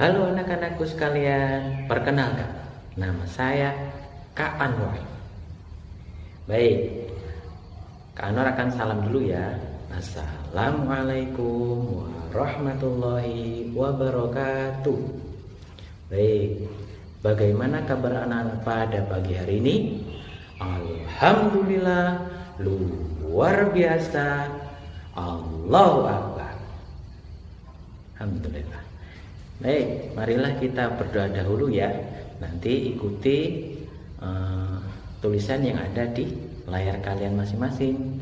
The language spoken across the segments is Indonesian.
Halo anak-anakku sekalian, perkenalkan, nama saya Kak Anwar. Baik, Kak Anwar akan salam dulu ya. Assalamualaikum warahmatullahi wabarakatuh. Baik, bagaimana kabar anak-anak pada pagi hari ini? Alhamdulillah, luar biasa. Allahu Akbar. Alhamdulillah. Baik, marilah kita berdoa dahulu ya. Nanti ikuti tulisan yang ada di layar kalian masing-masing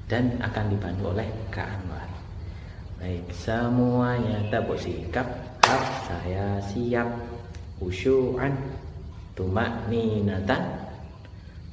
dan akan dibantu oleh Kak Anwar. Baik, semuanya tabuk sikap. Saya siap. Khusyu'an, tumakninatan,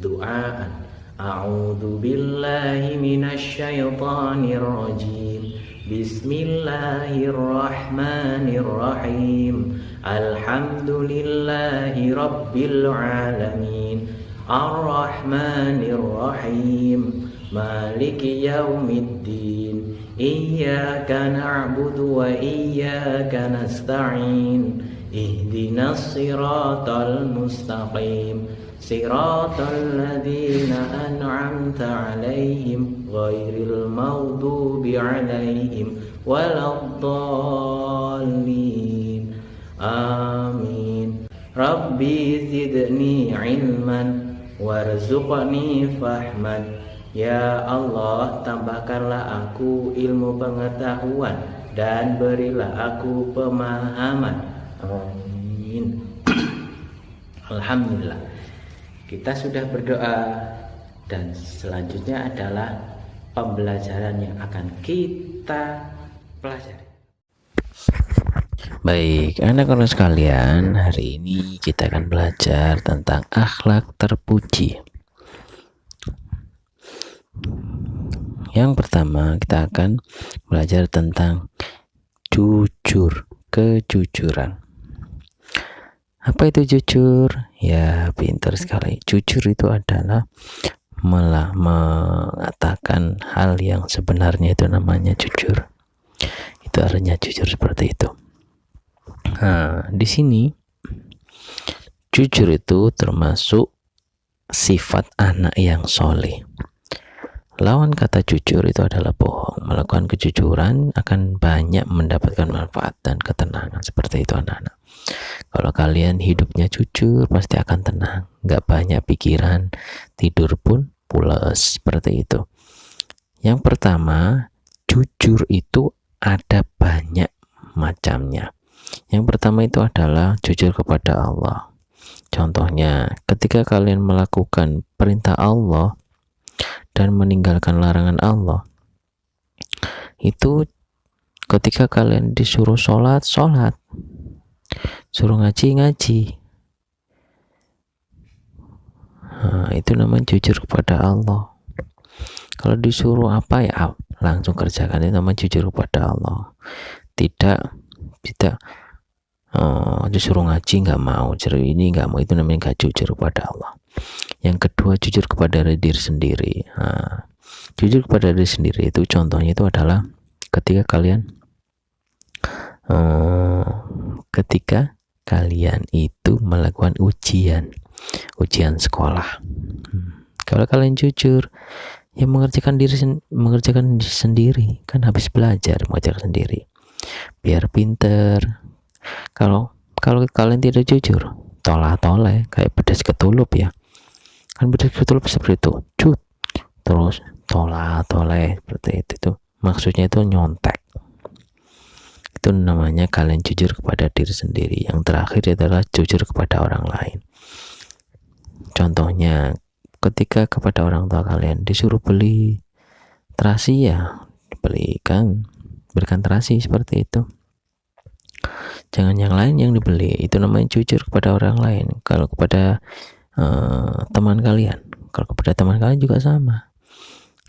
du'aan. A'udzu billahi minasyaitonir rajim. Bismillahirrahmanirrahim. Alhamdulillahi rabbil alamin. Ar-Rahmanir-Rahim. Maliki yaumiddin. Iyyaka na'budu wa iyyaka nasta'in. Ihdinas siratal mustaqim. Siratal ladzina an'amta 'alaihim ghairil maghdubi 'alaihim waladdallin. Amin. Rabbi zidni 'ilman warzuqni fahman. Ya Allah, tambahkanlah aku ilmu pengetahuan dan berilah aku pemahaman. Amin. Alhamdulillah, kita sudah berdoa dan selanjutnya adalah pembelajaran yang akan kita pelajari. Baik, anak-anak sekalian, hari ini kita akan belajar tentang akhlak terpuji. Yang pertama, kita akan belajar tentang jujur, kejujuran. Apa itu jujur? Ya, pintar sekali. Jujur itu adalah mengatakan hal yang sebenarnya, itu namanya jujur. Itu artinya jujur seperti itu. Nah, di sini jujur itu termasuk sifat anak yang soleh. Lawan kata jujur itu adalah bohong. Melakukan kejujuran akan banyak mendapatkan manfaat dan ketenangan. Seperti itu anak-anak. Kalau kalian hidupnya jujur, pasti akan tenang, nggak banyak pikiran, tidur pun pulas, seperti itu. Yang pertama, jujur itu ada banyak macamnya. Yang pertama itu adalah jujur kepada Allah. Contohnya, ketika kalian melakukan perintah Allah dan meninggalkan larangan Allah, itu ketika kalian disuruh sholat, suruh ngaji. Nah, itu namanya jujur kepada Allah. Kalau disuruh apa ya langsung kerjakan, itu namanya jujur kepada Allah. Tidak disuruh ngaji nggak mau, disuruh ini nggak mau, itu namanya nggak jujur kepada Allah. Yang kedua, jujur kepada diri sendiri. Nah, jujur kepada diri sendiri itu contohnya itu adalah ketika kalian itu melakukan ujian sekolah. Kalau kalian jujur, ya mengerjakan diri sendiri, kan habis belajar mengerjakan sendiri biar pinter. Kalau kalian tidak jujur, toleh kayak pedas ketulup ya, kan pedas ketulup seperti itu, terus toleh seperti itu maksudnya itu nyontek. Itu namanya kalian jujur kepada diri sendiri. Yang terakhir adalah jujur kepada orang lain. Contohnya, ketika kepada orang tua kalian disuruh beli terasi, ya berikan terasi, seperti itu. Jangan yang lain yang dibeli. Itu namanya jujur kepada orang lain. Kalau kepada teman kalian juga sama.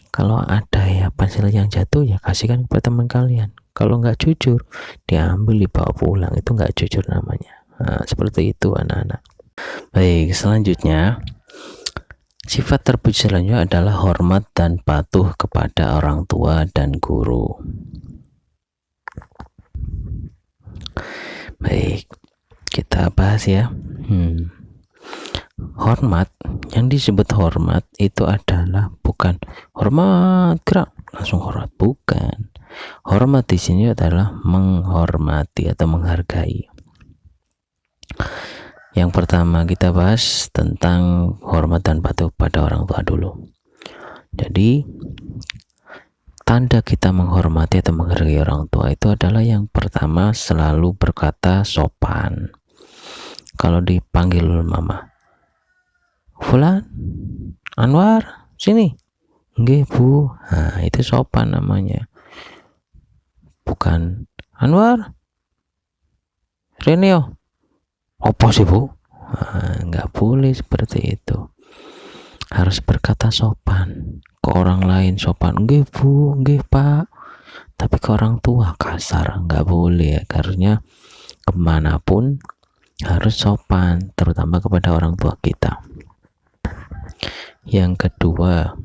Kalau ada ya pensil yang jatuh, ya kasihkan kepada teman kalian. Kalau nggak jujur, diambil dibawa pulang, itu nggak jujur namanya. Nah, seperti itu anak-anak. Baik, selanjutnya sifat terpuji selanjutnya adalah hormat dan patuh kepada orang tua dan guru. Baik, kita bahas ya. Hormat, yang disebut hormat itu adalah bukan hormat gerak langsung hormat, bukan. Hormat di sini adalah menghormati atau menghargai. Yang pertama kita bahas tentang hormat dan patuh pada orang tua dulu. Jadi tanda kita menghormati atau menghargai orang tua itu adalah yang pertama selalu berkata sopan. Kalau dipanggil mama, Fulan, Anwar, sini. Nggih, Bu. Nah, itu sopan namanya. Bukan Anwar, Renio. Apa sih, Bu? Nah, nggak boleh seperti itu. Harus berkata sopan. Ke orang lain sopan, nggih, Bu, nggih, Pak. Tapi ke orang tua kasar, nggak boleh. Karena kemanapun harus sopan, terutama kepada orang tua kita. Yang kedua,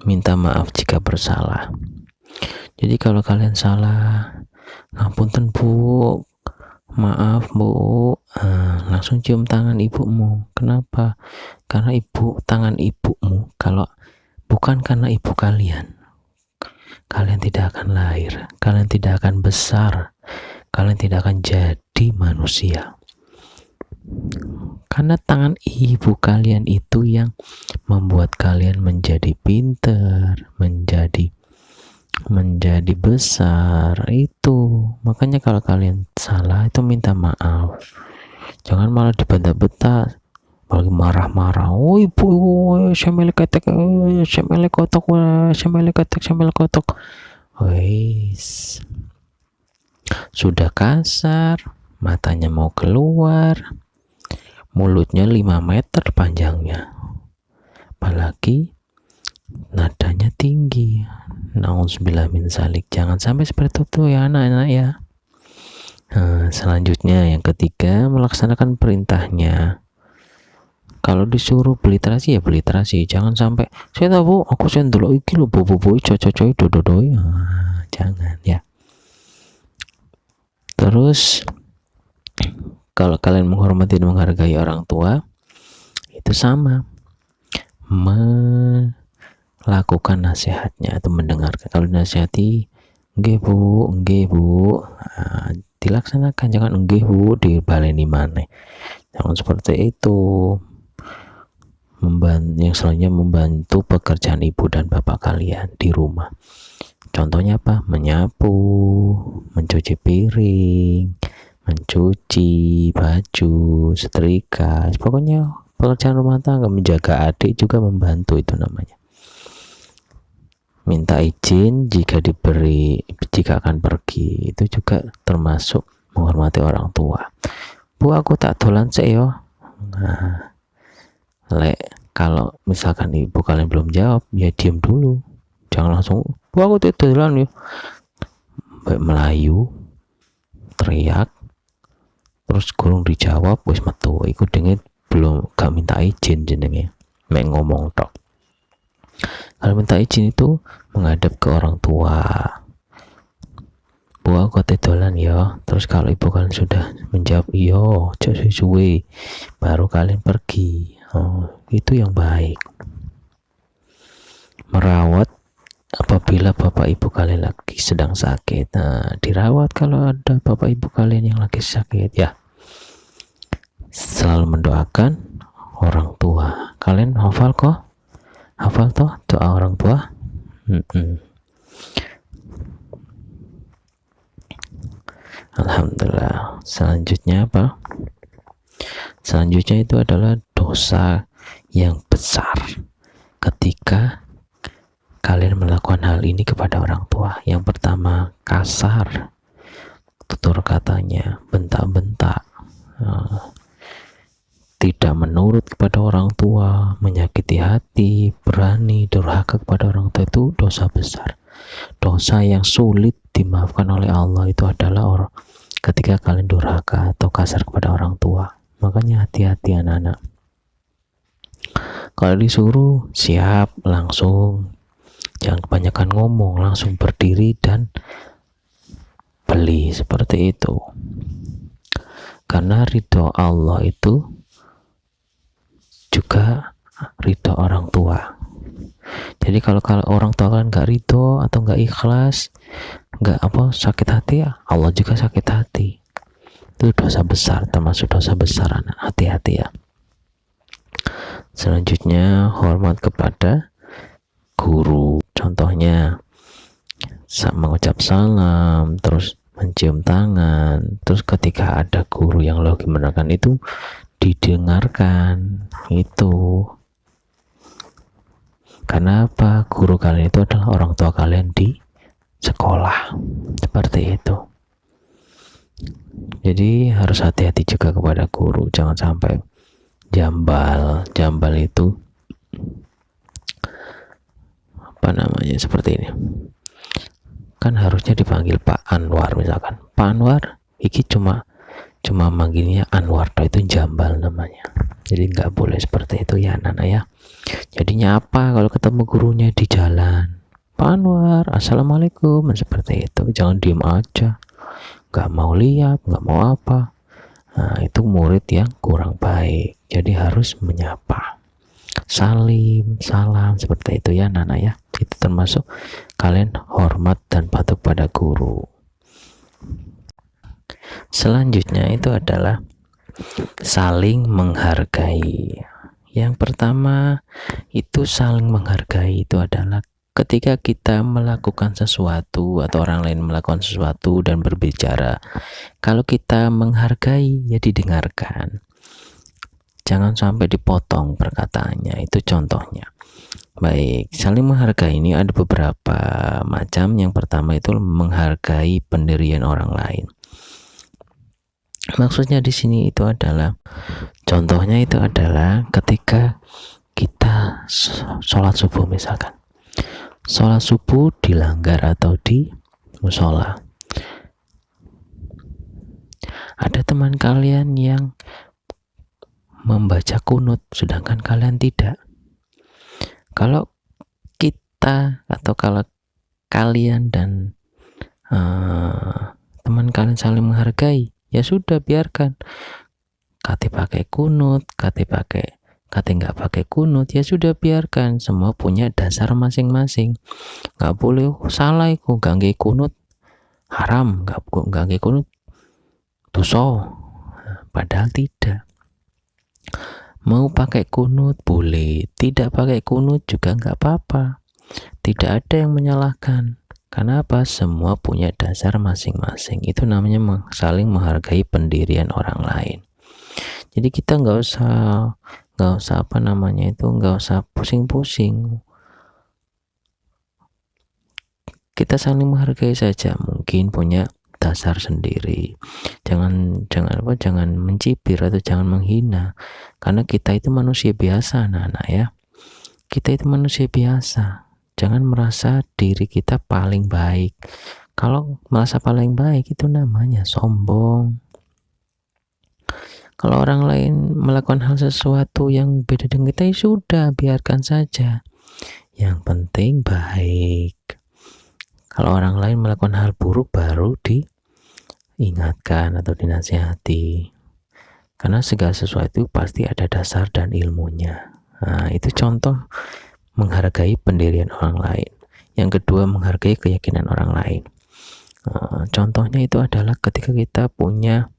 minta maaf jika bersalah. Jadi kalau kalian salah, ngapunten Bu, maaf Bu, langsung cium tangan ibumu. Kenapa? Karena tangan ibumu, kalau bukan karena ibu kalian, kalian tidak akan lahir, kalian tidak akan besar, kalian tidak akan jadi manusia. Karena tangan ibu kalian itu yang membuat kalian menjadi pintar, menjadi besar itu. Makanya kalau kalian salah itu minta maaf, jangan malah dibantah-bantah, apalagi marah-marah. Oh ibu, saya melek ketek, saya melek kotok, saya melek ketek, saya melek kotok. Wes, sudah kasar, matanya mau keluar, mulutnya 5 meter panjangnya, apalagi nadanya tinggi. Nauzubillah min zalik. Jangan sampai seperti itu ya anak-anak ya. Selanjutnya yang ketiga, melaksanakan perintahnya. Kalau disuruh beli terasi ya beli terasi. Jangan sampai saya tahu aku sendok iki lho bobo-bobo cococoy dododoi. Jangan ya. Terus kalau kalian menghormati dan menghargai orang tua, itu sama melakukan nasihatnya atau mendengarkan. Kalau dinasihati, nggih Bu, nggih Bu, dilaksanakan. Jangan nggih Bu dibaleni maneh. Jangan seperti itu. Yang selanjutnya membantu pekerjaan ibu dan bapak kalian di rumah. Contohnya apa? Menyapu, mencuci piring, mencuci baju, setrika, pokoknya pekerjaan rumah tangga. Menjaga adik juga membantu, itu namanya. Minta izin jika akan pergi, itu juga termasuk menghormati orang tua. Bu, aku tak dolan sik yo. Kalau misalkan ibu kalian belum jawab, ya diam dulu, jangan langsung Bu aku tak dolan yo. Melayu, teriak, terus kurang dijawab, wis metu. Iku denge belum gak minta izin jenenge, mek ngomong tok. Kalau minta izin itu menghadap ke orang tua. Bu aku dolan ya. Terus kalau ibu kalian sudah menjawab iyo, suwe, baru kalian pergi. Itu yang baik. Merawat apabila bapak ibu kalian lagi sedang sakit. Dirawat kalau ada bapak ibu kalian yang lagi sakit ya. Selalu mendoakan orang tua. Kalian hafal toh doa orang tua? Alhamdulillah. Selanjutnya apa? Selanjutnya itu adalah dosa yang besar ketika kalian melakukan hal ini kepada orang tua. Yang pertama, kasar, tutur katanya, bentak-bentak, tidak menurut kepada orang tua, menyakiti hati, berani durhaka kepada orang tua, itu dosa besar. Dosa yang sulit dimaafkan oleh Allah itu adalah ketika kalian durhaka atau kasar kepada orang tua. Makanya hati-hati anak-anak. Kalau disuruh siap langsung, jangan kebanyakan ngomong, langsung berdiri dan beli, seperti itu. karena ridho Allah itu juga ridho orang tua. Jadi kalau orang tua kan nggak ridho atau nggak ikhlas, nggak sakit hati, ya Allah juga sakit hati. Itu dosa besar, termasuk dosa besar, anak. Hati-hati ya. Selanjutnya, hormat kepada guru. Contohnya mengucap salam, terus mencium tangan, terus ketika ada guru yang lagi menerangkan itu didengarkan. Itu karena apa? Guru kalian itu adalah orang tua kalian di sekolah. Seperti itu. Jadi harus hati-hati juga kepada guru, jangan sampai jambal itu seperti ini. Kan harusnya dipanggil Pak Anwar misalkan. Pak Anwar, iki cuma manggilnya Anwar, itu jambal namanya. Jadi nggak boleh seperti itu ya anak-anak ya. Jadinya apa kalau ketemu gurunya di jalan? Pak Anwar, assalamualaikum, seperti itu. Jangan diem aja, nggak mau lihat, nggak mau apa. Nah, itu murid yang kurang baik. Jadi harus menyapa, salim, salam, seperti itu ya anak-anak ya. Itu termasuk kalian hormat dan patuh pada guru. Selanjutnya itu adalah saling menghargai. Yang pertama itu saling menghargai itu adalah ketika kita melakukan sesuatu atau orang lain melakukan sesuatu dan berbicara, kalau kita menghargai ya didengarkan, jangan sampai dipotong perkataannya. Itu contohnya. Baik, saling menghargai ini ada beberapa macam. Yang pertama itu menghargai pendirian orang lain. Maksudnya di sini itu adalah, contohnya itu adalah ketika kita sholat subuh misalkan. Sholat subuh dilanggar atau di musola. Ada teman kalian yang membaca kunut sedangkan kalian tidak. Kalau kita atau kalau kalian dan teman kalian saling menghargai, ya sudah biarkan. Kate pakai kunut, kate nggak pakai kunut, ya sudah biarkan. Semua punya dasar masing-masing. Nggak boleh salah iku gangge kunut haram, nggak gangge kunut dosa. Padahal tidak. Mau pakai kunut boleh, tidak pakai kunut juga nggak apa-apa. Tidak ada yang menyalahkan. Karena apa? Semua punya dasar masing-masing. Itu namanya saling menghargai pendirian orang lain. Jadi kita nggak usah nggak usah pusing-pusing. Kita saling menghargai saja. Mungkin punya dasar sendiri. Jangan mencibir atau jangan menghina. Karena kita itu manusia biasa, anak-anak ya. Kita itu manusia biasa. Jangan merasa diri kita paling baik. Kalau merasa paling baik itu namanya sombong. Kalau orang lain melakukan hal sesuatu yang beda dengan kita, ya sudah biarkan saja. Yang penting baik. Kalau orang lain melakukan hal buruk baru diingatkan atau dinasihati. Karena segala sesuatu pasti ada dasar dan ilmunya. Nah, itu contoh menghargai pendirian orang lain. Yang kedua, menghargai keyakinan orang lain. Contohnya itu adalah ketika kita punya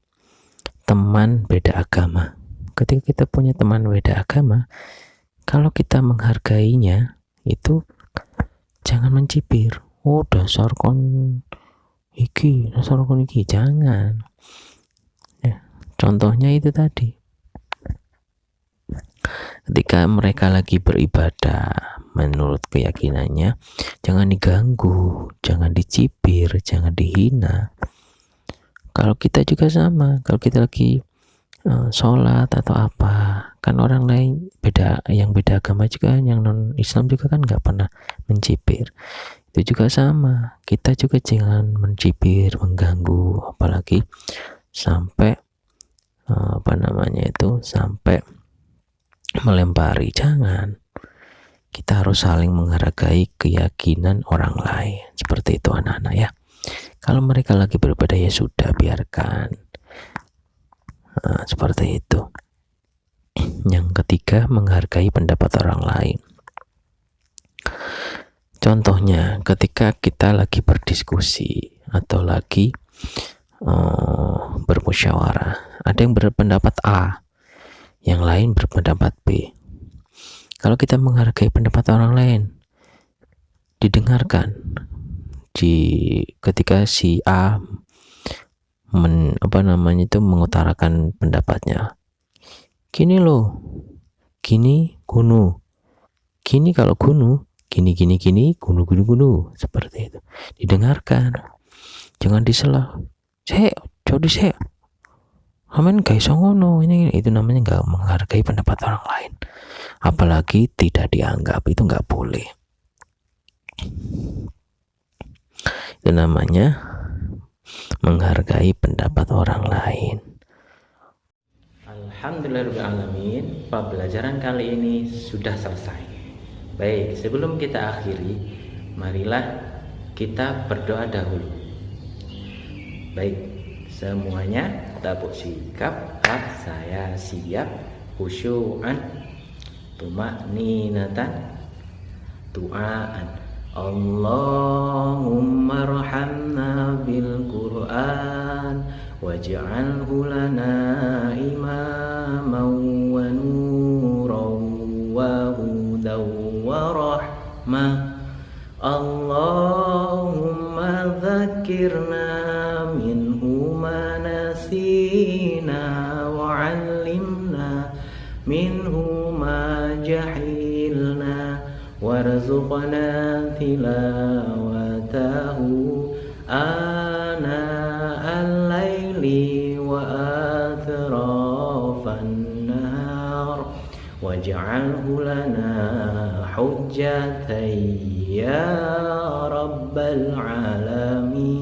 teman beda agama. Ketika kita punya teman beda agama, kalau kita menghargainya, itu jangan mencibir. Oh, dasar kon iki, jangan. Contohnya itu tadi. Ketika mereka lagi beribadah menurut keyakinannya, jangan diganggu, jangan dicibir, jangan dihina. Kalau kita juga sama, kalau kita lagi sholat atau apa, kan orang lain yang beda agama juga, yang non Islam juga kan nggak pernah mencibir. Itu juga sama, kita juga jangan mencibir, mengganggu, apalagi sampai sampai melempari. Jangan. Kita harus saling menghargai keyakinan orang lain. Seperti itu anak-anak ya. Kalau mereka lagi beribadah ya sudah biarkan. Nah, seperti itu. Yang ketiga, menghargai pendapat orang lain. Contohnya, ketika kita lagi berdiskusi atau lagi bermusyawarah, ada yang berpendapat A, yang lain berpendapat B. Kalau kita menghargai pendapat orang lain, didengarkan. Ketika si A mengutarakan pendapatnya, gini loh, gini gunu, gini kalau gunu, gini gunu, seperti itu. Didengarkan, jangan disela. Saya amen gak iso ngono, ini itu namanya nggak menghargai pendapat orang lain, apalagi tidak dianggap. Itu nggak boleh. Itu namanya menghargai pendapat orang lain. Alhamdulillahirrahmanirrahim, pembelajaran kali ini sudah selesai. Baik, sebelum kita akhiri, marilah kita berdoa dahulu. Baik, semuanya tabuk sikap, saya siap, khusyu'an, tuma'ninatan, tu'aan. Allahumma arhamna bil Qur'an waj'alhu lana imaman wa nuran wa hudan wa rahmah. Allahumma dzakirna minhu ma nasina wa 'allimna minhu ma jahilna warzuqna tilawatahu ana al-laili wa atrafan nahar waj'alhu lana hujjatan ya rabbal alamin.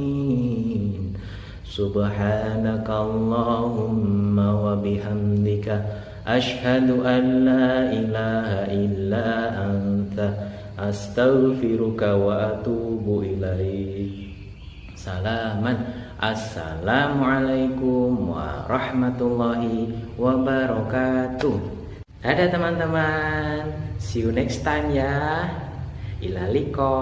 Subhanakallahumma wa bihamdika Ashhadu an la ilaha illa anta astaghfiruka wa atubu ilaik. Assalamualaikum warahmatullahi wabarakatuh. Dadah teman-teman, see you next time ya. Ila liqa.